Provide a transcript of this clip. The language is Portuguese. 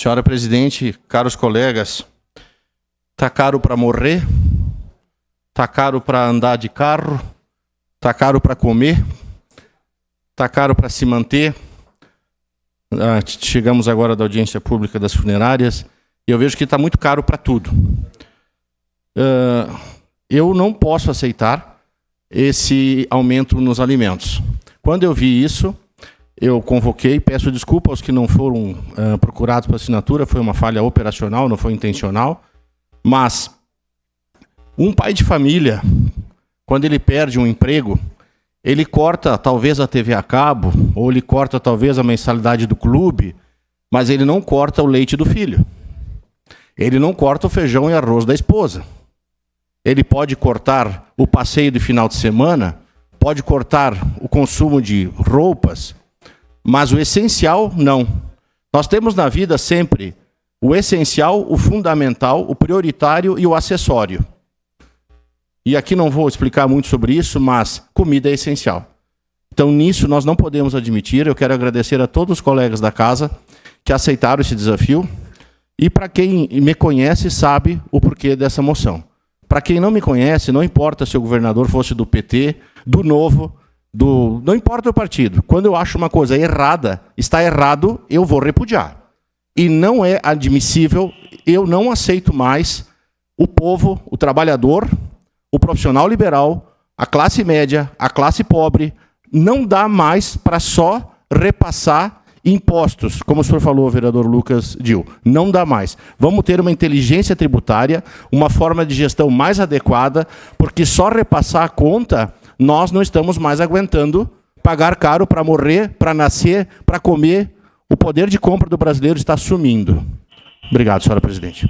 Senhora presidente, caros colegas, tá caro para morrer, tá caro para andar de carro, tá caro para comer, tá caro para se manter. Chegamos agora da audiência pública das funerárias e eu vejo que está muito caro para tudo. Eu não posso aceitar esse aumento nos alimentos. Quando eu vi isso, eu convoquei, peço desculpa aos que não foram procurados para assinatura, foi uma falha operacional, não foi intencional, mas um pai de família, quando ele perde um emprego, ele corta talvez a TV a cabo, ou ele corta talvez a mensalidade do clube, mas ele não corta o leite do filho. Ele não corta o feijão e arroz da esposa. Ele pode cortar o passeio de final de semana, pode cortar o consumo de roupas, mas o essencial, não. Nós temos na vida sempre o essencial, o fundamental, o prioritário e o acessório. E aqui não vou explicar muito sobre isso, mas comida é essencial. Então, nisso, nós não podemos admitir. Eu quero agradecer a todos os colegas da casa que aceitaram esse desafio. E para quem me conhece, sabe o porquê dessa moção. Para quem não me conhece, não importa se o governador fosse do PT, do Novo, não importa o partido. Quando eu acho uma coisa errada, está errado, eu vou repudiar. E não é admissível, eu não aceito mais o povo, o trabalhador, o profissional liberal, a classe média, a classe pobre, não dá mais para só repassar impostos, como o senhor falou, vereador Lucas Dil. Não dá mais. Vamos ter uma inteligência tributária, uma forma de gestão mais adequada, porque só repassar a conta, nós não estamos mais aguentando pagar caro para morrer, para nascer, para comer. O poder de compra do brasileiro está sumindo. Obrigado, senhora presidente.